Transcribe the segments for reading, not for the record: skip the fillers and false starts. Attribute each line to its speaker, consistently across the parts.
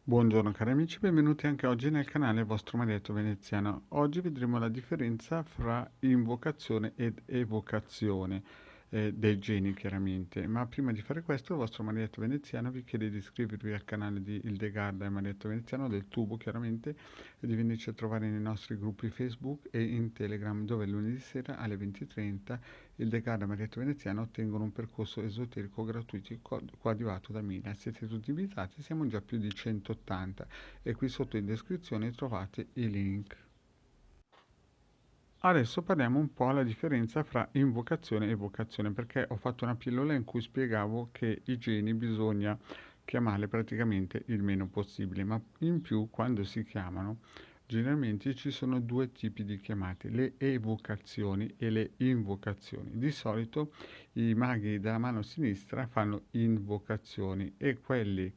Speaker 1: Buongiorno cari amici, benvenuti anche oggi nel canale vostro Marietto Veneziano. Oggi vedremo la differenza fra invocazione ed evocazione dei geni chiaramente, ma prima di fare questo il vostro Marietto Veneziano vi chiede di iscrivervi al canale di Ildegarda e Marietto Veneziano del tubo chiaramente e di venirci a trovare nei nostri gruppi Facebook e in Telegram dove lunedì sera alle 20:30 Ildegarda e Marietto Veneziano ottengono un percorso esoterico gratuito coadiuvato da Mila. Siete tutti invitati, siamo già più di 180 e qui sotto in descrizione trovate i link. Adesso parliamo un po' la differenza fra invocazione e evocazione, perché ho fatto una pillola in cui spiegavo che i geni bisogna chiamarli praticamente il meno possibile, ma in più quando si chiamano generalmente ci sono due tipi di chiamate, le evocazioni e le invocazioni. Di solito i maghi della mano sinistra fanno invocazioni e quelli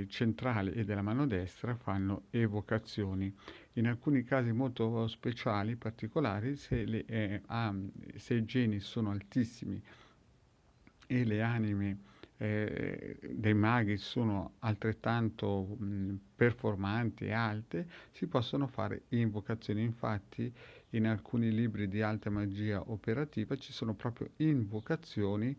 Speaker 1: centrale e della mano destra fanno evocazioni. In alcuni casi molto speciali, particolari, se i geni sono altissimi e le anime dei maghi sono altrettanto performanti e alte, si possono fare invocazioni. Infatti, in alcuni libri di alta magia operativa ci sono proprio invocazioni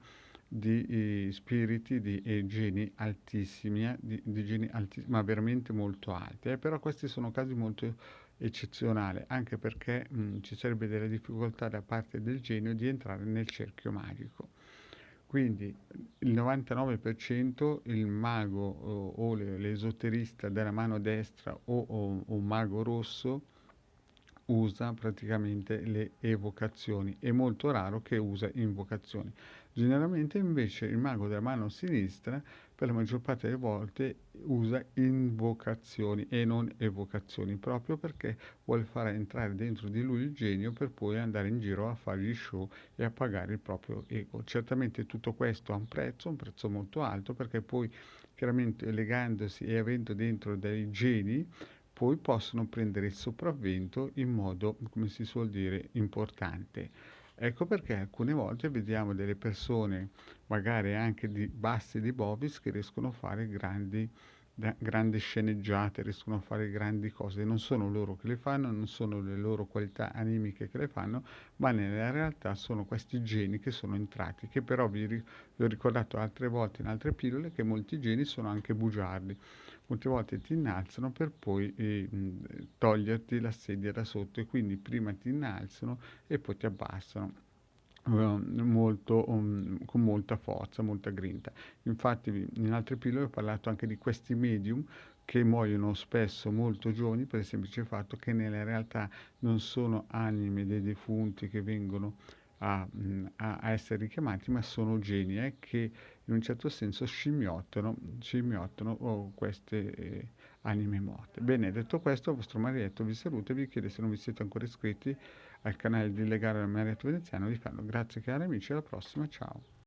Speaker 1: di spiriti di geni altissimi, di geni ma veramente molto alti. Però questi sono casi molto eccezionali, anche perché ci sarebbe delle difficoltà da parte del genio di entrare nel cerchio magico. Quindi il 99% il mago o l'esoterista della mano destra o un mago rosso usa praticamente le evocazioni, è molto raro che usa invocazioni. Generalmente invece il mago della mano sinistra per la maggior parte delle volte usa invocazioni e non evocazioni, proprio perché vuole far entrare dentro di lui il genio per poi andare in giro a fare gli show e a pagare il proprio ego. Certamente tutto questo ha un prezzo molto alto, perché poi chiaramente legandosi e avendo dentro dei geni poi possono prendere il sopravvento in modo, come si suol dire, importante. Ecco perché alcune volte vediamo delle persone, magari anche di bassi di Bovis, che riescono a fare grandi sceneggiate, riescono a fare grandi cose. Non sono loro che le fanno, non sono le loro qualità animiche che le fanno, ma nella realtà sono questi geni che sono entrati, che però vi ho ricordato altre volte in altre pillole che molti geni sono anche bugiardi. Molte volte ti innalzano per poi toglierti la sedia da sotto, e quindi prima ti innalzano e poi ti abbassano con molta forza, molta grinta. Infatti in altre pillole ho parlato anche di questi medium che muoiono spesso molto giovani per il semplice fatto che nella realtà non sono anime dei defunti che vengono a essere richiamati, ma sono geni che in un certo senso scimmiottano queste anime morte. Bene, detto questo, il vostro Marietto vi saluta e vi chiede, se non vi siete ancora iscritti al canale di Legare al Marietto Veneziano, di farlo. Grazie cari amici, alla prossima, ciao.